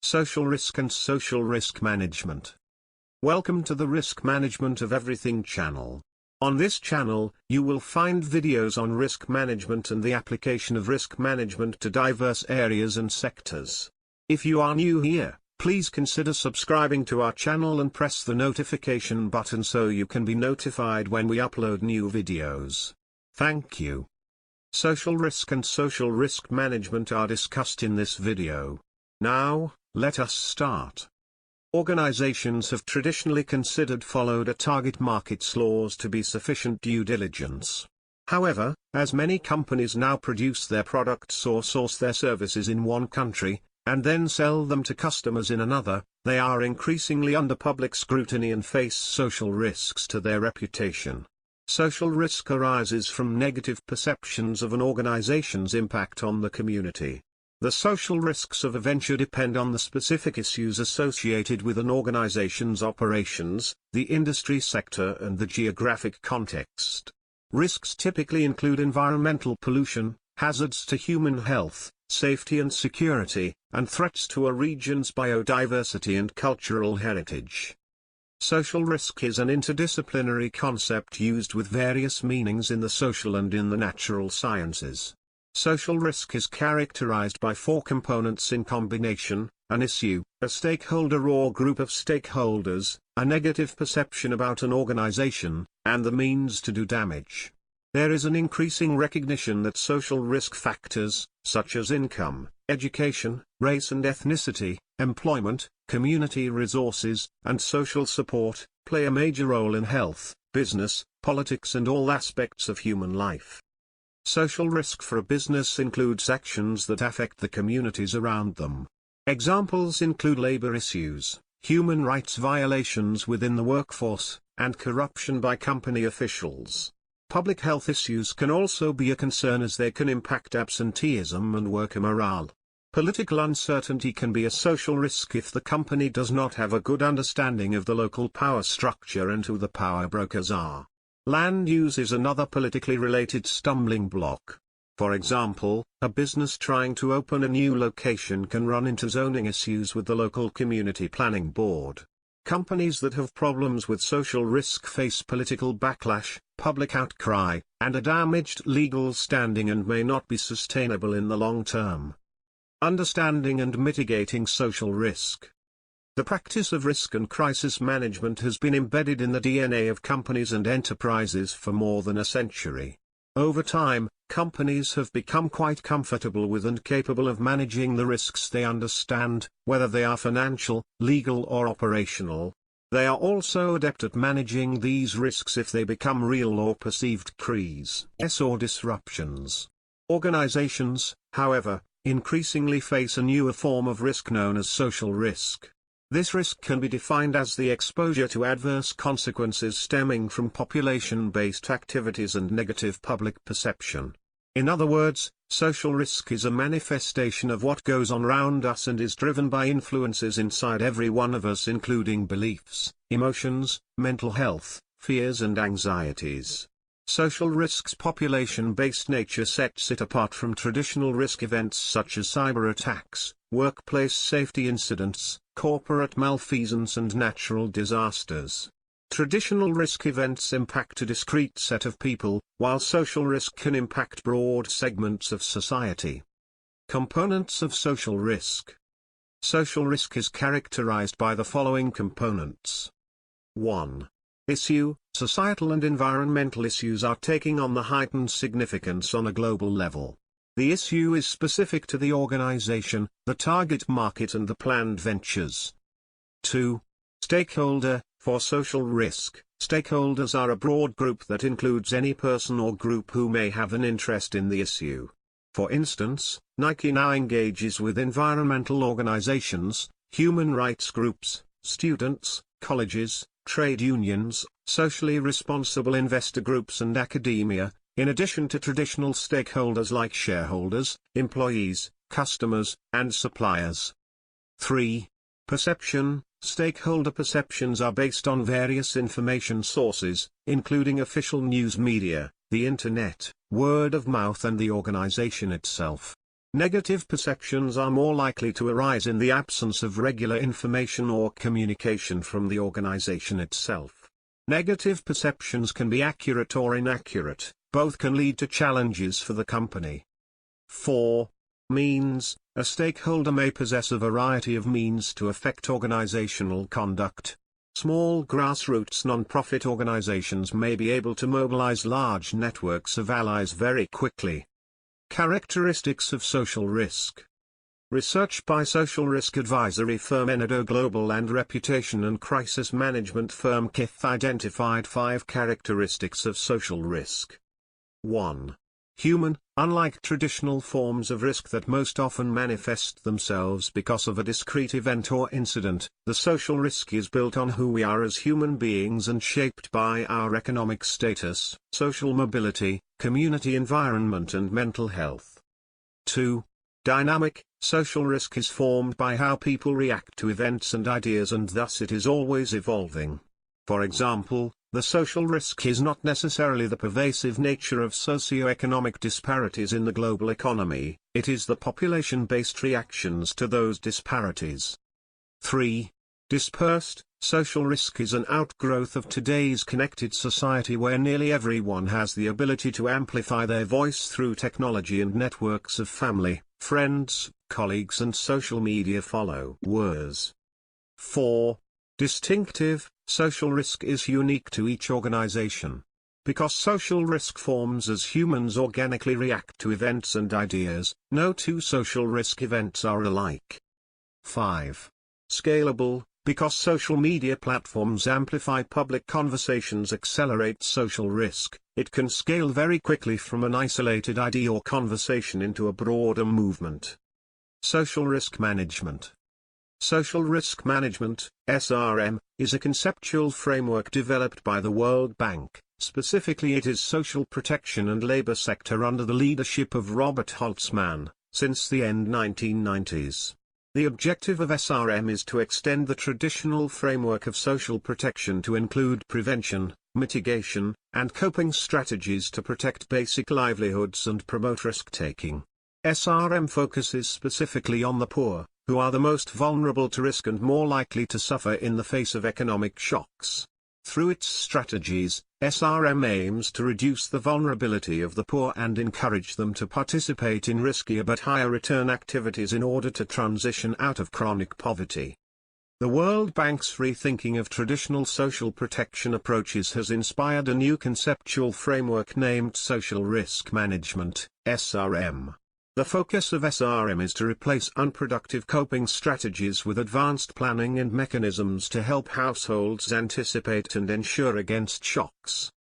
Social risk and social risk management. Welcome to the Risk Management of Everything channel. On this channel, you will find videos on risk management and the application of risk management to diverse areas and sectors. If you are new here, please consider subscribing to our channel and press the notification button so you can be notified when we upload new videos. Thank you. Social risk and social risk management are discussed in this video. Now, let us start. Organizations have traditionally considered followed a target market's laws to be sufficient due diligence. However, as many companies now produce their products or source their services in one country, and then sell them to customers in another, they are increasingly under public scrutiny and face social risks to their reputation. Social risk arises from negative perceptions of an organization's impact on the community. The social risks of a venture depend on the specific issues associated with an organization's operations, the industry sector and the geographic context. Risks typically include environmental pollution, hazards to human health, safety and security, and threats to a region's biodiversity and cultural heritage. Social risk is an interdisciplinary concept used with various meanings in the social and in the natural sciences. Social risk is characterized by four components in combination: an issue, a stakeholder or group of stakeholders, a negative perception about an organization, and the means to do damage. There is an increasing recognition that social risk factors, such as income, education, race and ethnicity, employment, community resources, and social support, play a major role in health, business, politics and all aspects of human life. Social risk for a business includes actions that affect the communities around them. Examples include labor issues, human rights violations within the workforce, and corruption by company officials. Public health issues can also be a concern as they can impact absenteeism and worker morale. Political uncertainty can be a social risk if the company does not have a good understanding of the local power structure and who the power brokers are. Land use is another politically related stumbling block. For example, a business trying to open a new location can run into zoning issues with the local community planning board. Companies that have problems with social risk face political backlash, public outcry, and a damaged legal standing and may not be sustainable in the long term. Understanding and mitigating social risk. The practice of risk and crisis management has been embedded in the DNA of companies and enterprises for more than a century. Over time, companies have become quite comfortable with and capable of managing the risks they understand, whether they are financial, legal or operational. They are also adept at managing these risks if they become real or perceived crises or disruptions. Organizations, however, increasingly face a newer form of risk known as social risk. This risk can be defined as the exposure to adverse consequences stemming from population-based activities and negative public perception. In other words, social risk is a manifestation of what goes on around us and is driven by influences inside every one of us, including beliefs, emotions, mental health, fears and anxieties. Social risk's population-based nature sets it apart from traditional risk events such as cyber attacks, workplace safety incidents, corporate malfeasance and natural disasters. Traditional risk events impact a discrete set of people, while social risk can impact broad segments of society. Components of social risk. Social risk is characterized by the following components. 1. Issue. Societal and environmental issues are taking on the heightened significance on a global level. The issue is specific to the organization, the target market and the planned ventures. 2. Stakeholder. For social risk, stakeholders are a broad group that includes any person or group who may have an interest in the issue. For instance, Nike now engages with environmental organizations, human rights groups, students, colleges, trade unions, socially responsible investor groups and academia, in addition to traditional stakeholders like shareholders, employees, customers, and suppliers. 3. Perception. Stakeholder perceptions are based on various information sources, including official news media, the internet, word of mouth and the organization itself. Negative perceptions are more likely to arise in the absence of regular information or communication from the organization itself. Negative perceptions can be accurate or inaccurate, both can lead to challenges for the company. 4. Means. A stakeholder may possess a variety of means to affect organizational conduct. Small grassroots non-profit organizations may be able to mobilize large networks of allies very quickly. Characteristics of social risk. Research by social risk advisory firm Enedo Global and reputation and crisis management firm Kith identified 5 characteristics of social risk. 1. Human. Unlike traditional forms of risk that most often manifest themselves because of a discrete event or incident, the social risk is built on who we are as human beings and shaped by our economic status, social mobility, community environment and mental health. 2. Dynamic. Social risk is formed by how people react to events and ideas, and thus it is always evolving. For example, the social risk is not necessarily the pervasive nature of socio-economic disparities in the global economy, it is the population-based reactions to those disparities. 3. Dispersed. Social risk is an outgrowth of today's connected society where nearly everyone has the ability to amplify their voice through technology and networks of family, friends, colleagues and social media followers. 4. Distinctive. Social risk is unique to each organization. Because social risk forms as humans organically react to events and ideas, no two social risk events are alike. 5. Scalable. Because social media platforms amplify public conversations accelerate social risk, it can scale very quickly from an isolated idea or conversation into a broader movement. Social risk management. Social risk management, SRM, is a conceptual framework developed by the World Bank. Specifically, it is social protection and labor sector under the leadership of Robert Holtzman, since the end 1990s. The objective of SRM is to extend the traditional framework of social protection to include prevention, mitigation, and coping strategies to protect basic livelihoods and promote risk-taking. SRM focuses specifically on the poor, who are the most vulnerable to risk and more likely to suffer in the face of economic shocks. Through its strategies, SRM aims to reduce the vulnerability of the poor and encourage them to participate in riskier but higher return activities in order to transition out of chronic poverty. The World Bank's rethinking of traditional social protection approaches has inspired a new conceptual framework named Social Risk Management, SRM. The focus of SRM is to replace unproductive coping strategies with advanced planning and mechanisms to help households anticipate and ensure against shocks.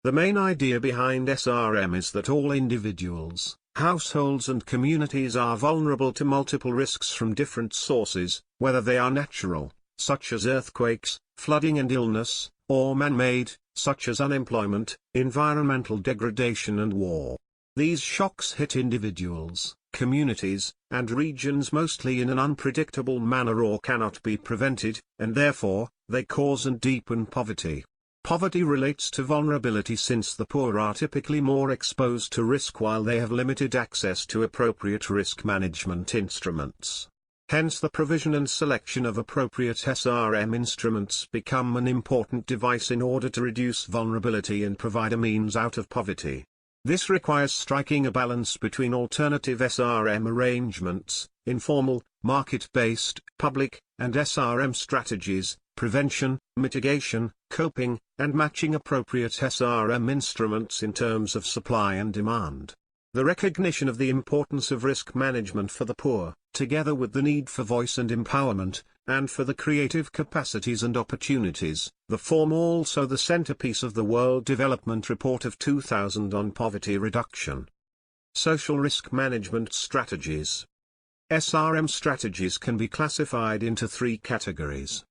The main idea behind SRM is that all individuals, households and communities are vulnerable to multiple risks from different sources, whether they are natural, such as earthquakes, flooding and illness, or man-made, such as unemployment, environmental degradation and war. These shocks hit individuals, communities, and regions mostly in an unpredictable manner or cannot be prevented, and therefore, they cause and deepen poverty. Poverty relates to vulnerability since the poor are typically more exposed to risk while they have limited access to appropriate risk management instruments. Hence the provision and selection of appropriate SRM instruments become an important device in order to reduce vulnerability and provide a means out of poverty. This requires striking a balance between alternative SRM arrangements, informal, market-based, public, and SRM strategies, prevention, mitigation, coping, and matching appropriate SRM instruments in terms of supply and demand. The recognition of the importance of risk management for the poor, together with the need for voice and empowerment, and for the creative capacities and opportunities, form also the centerpiece of the World Development Report of 2000 on poverty reduction. Social risk management strategies. SRM strategies can be classified into 3 categories.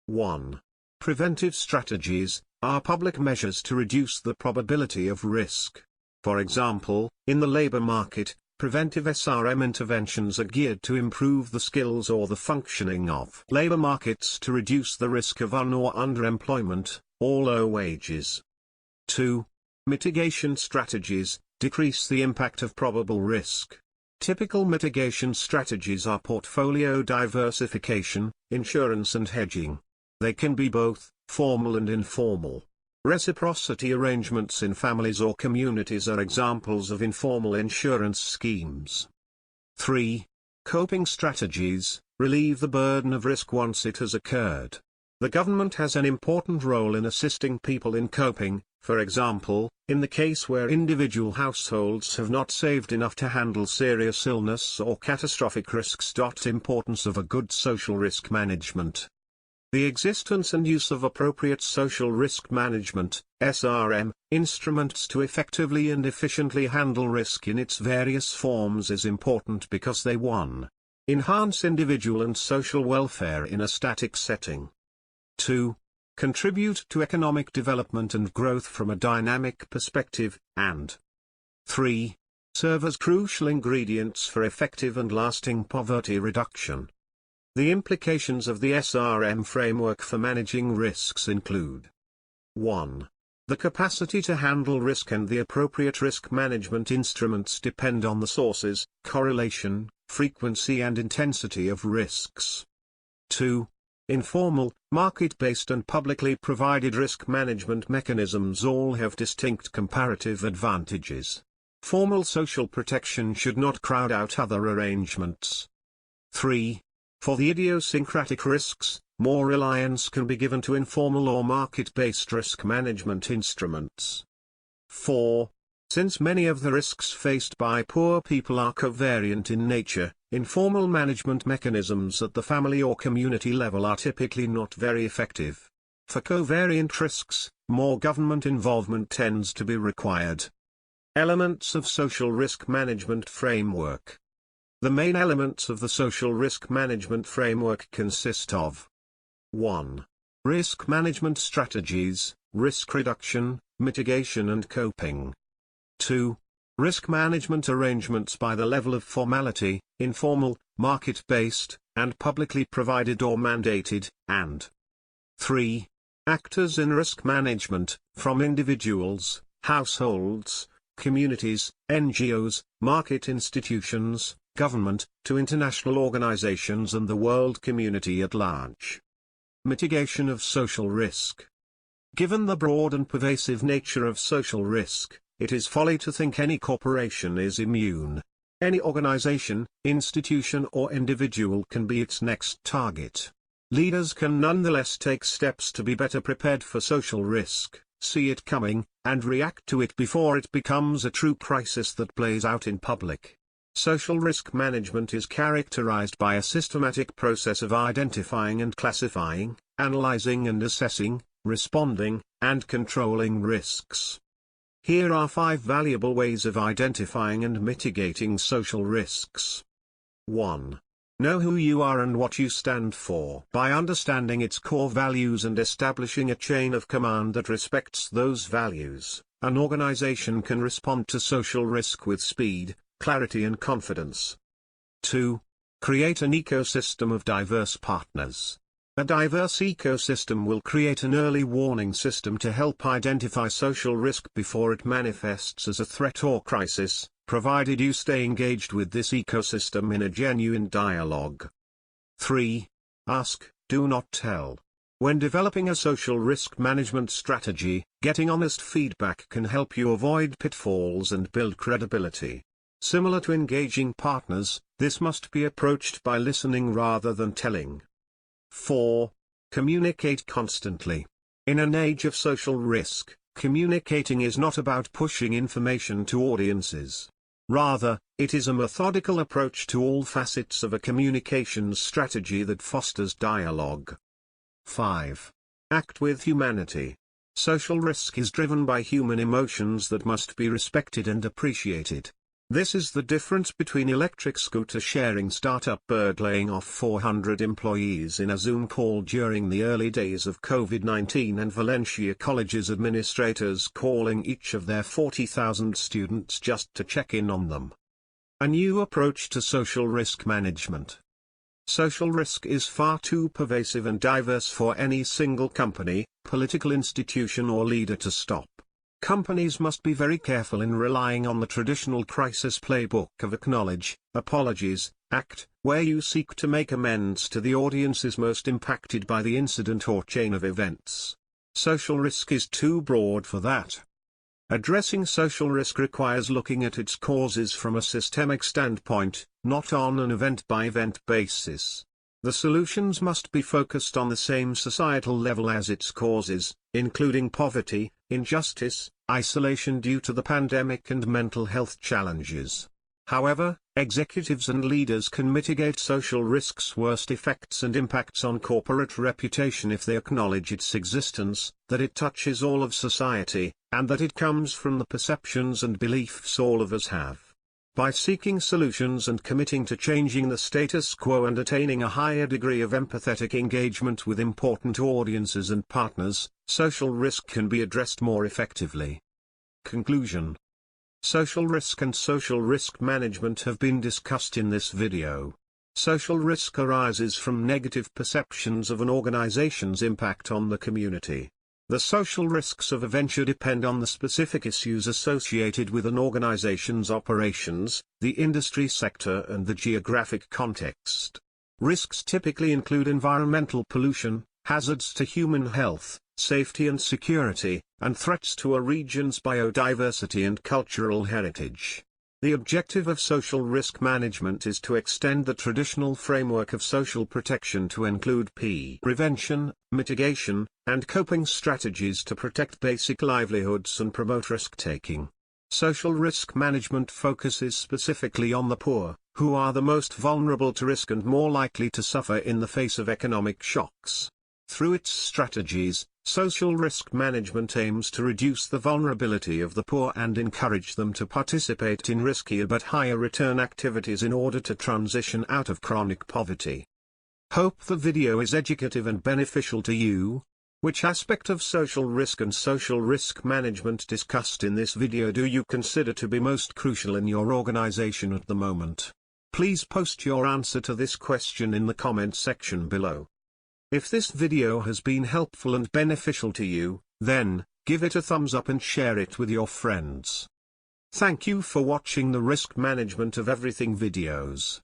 1. Preventive strategies are public measures to reduce the probability of risk. For example, in the labor market, preventive SRM interventions are geared to improve the skills or the functioning of labor markets to reduce the risk of or underemployment, or low wages. 2. Mitigation strategies decrease the impact of probable risk. Typical mitigation strategies are portfolio diversification, insurance and hedging. They can be both formal and informal. Reciprocity arrangements in families or communities are examples of informal insurance schemes. 3. Coping strategies relieve the burden of risk once it has occurred. The government has an important role in assisting people in coping, for example, in the case where individual households have not saved enough to handle serious illness or catastrophic risks. Importance of a good social risk management. The existence and use of appropriate social risk management (SRM) instruments to effectively and efficiently handle risk in its various forms is important because they 1. Enhance individual and social welfare in a static setting. 2. Contribute to economic development and growth from a dynamic perspective, and 3. Serve as crucial ingredients for effective and lasting poverty reduction. The implications of the SRM framework for managing risks include 1. The capacity to handle risk and the appropriate risk management instruments depend on the sources, correlation, frequency and intensity of risks. 2. Informal, market-based and publicly provided risk management mechanisms all have distinct comparative advantages. Formal social protection should not crowd out other arrangements. 3. For the idiosyncratic risks, more reliance can be given to informal or market-based risk management instruments. 4. Since many of the risks faced by poor people are covariant in nature, informal management mechanisms at the family or community level are typically not very effective. For covariant risks, more government involvement tends to be required. Elements of social risk management framework. The main elements of the social risk management framework consist of 1. Risk management strategies, risk reduction, mitigation and coping. 2. Risk management arrangements by the level of formality, informal, market-based, and publicly provided or mandated, and 3. Actors in risk management, from individuals, households, communities, NGOs, market institutions, government, to international organizations and the world community at large. Mitigation of social risk. Given the broad and pervasive nature of social risk, it is folly to think any corporation is immune. Any organization, institution or individual can be its next target. Leaders can nonetheless take steps to be better prepared for social risk, see it coming, and react to it before it becomes a true crisis that plays out in public. Social risk management is characterized by a systematic process of identifying and classifying, analyzing and assessing, responding, and controlling risks. Here are 5 valuable ways of identifying and mitigating social risks. 1. Know who you are and what you stand for. By understanding its core values and establishing a chain of command that respects those values, an organization can respond to social risk with speed, clarity and confidence. 2. Create an ecosystem of diverse partners. A diverse ecosystem will create an early warning system to help identify social risk before it manifests as a threat or crisis, provided you stay engaged with this ecosystem in a genuine dialogue. 3. Ask, do not tell. When developing a social risk management strategy, getting honest feedback can help you avoid pitfalls and build credibility. Similar to engaging partners, this must be approached by listening rather than telling. 4. Communicate constantly. In an age of social risk, communicating is not about pushing information to audiences. Rather, it is a methodical approach to all facets of a communications strategy that fosters dialogue. 5. Act with humanity. Social risk is driven by human emotions that must be respected and appreciated. This is the difference between electric scooter sharing startup Bird laying off 400 employees in a Zoom call during the early days of COVID-19 and Valencia College's administrators calling each of their 40,000 students just to check in on them. A new approach to social risk management. Social risk is far too pervasive and diverse for any single company, political institution or leader to stop. Companies must be very careful in relying on the traditional crisis playbook of acknowledge, apologies, act, where you seek to make amends to the audiences most impacted by the incident or chain of events. Social risk is too broad for that. Addressing social risk requires looking at its causes from a systemic standpoint, not on an event-by-event basis. The solutions must be focused on the same societal level as its causes, including poverty, injustice, isolation due to the pandemic and mental health challenges. However, executives and leaders can mitigate social risks' worst effects and impacts on corporate reputation if they acknowledge its existence, that it touches all of society, and that it comes from the perceptions and beliefs all of us have. By seeking solutions and committing to changing the status quo and attaining a higher degree of empathetic engagement with important audiences and partners, social risk can be addressed more effectively. Conclusion. Social risk and social risk management have been discussed in this video. Social risk arises from negative perceptions of an organization's impact on the community. The social risks of a venture depend on the specific issues associated with an organization's operations, the industry sector and the geographic context. Risks typically include environmental pollution, hazards to human health, safety and security, and threats to a region's biodiversity and cultural heritage. The objective of social risk management is to extend the traditional framework of social protection to include prevention, mitigation, and coping strategies to protect basic livelihoods and promote risk-taking. Social risk management focuses specifically on the poor, who are the most vulnerable to risk and more likely to suffer in the face of economic shocks. Through its strategies, social risk management aims to reduce the vulnerability of the poor and encourage them to participate in riskier but higher return activities in order to transition out of chronic poverty. Hope the video is educative and beneficial to you. Which aspect of social risk and social risk management discussed in this video do you consider to be most crucial in your organization at the moment? Please post your answer to this question in the comment section below. If this video has been helpful and beneficial to you, then, give it a thumbs up and share it with your friends. Thank you for watching the Risk Management of Everything videos.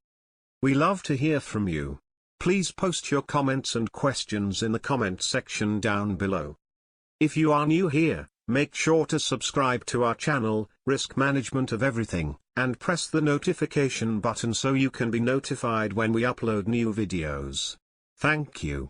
We love to hear from you. Please post your comments and questions in the comment section down below. If you are new here, make sure to subscribe to our channel, Risk Management of Everything, and press the notification button so you can be notified when we upload new videos. Thank you.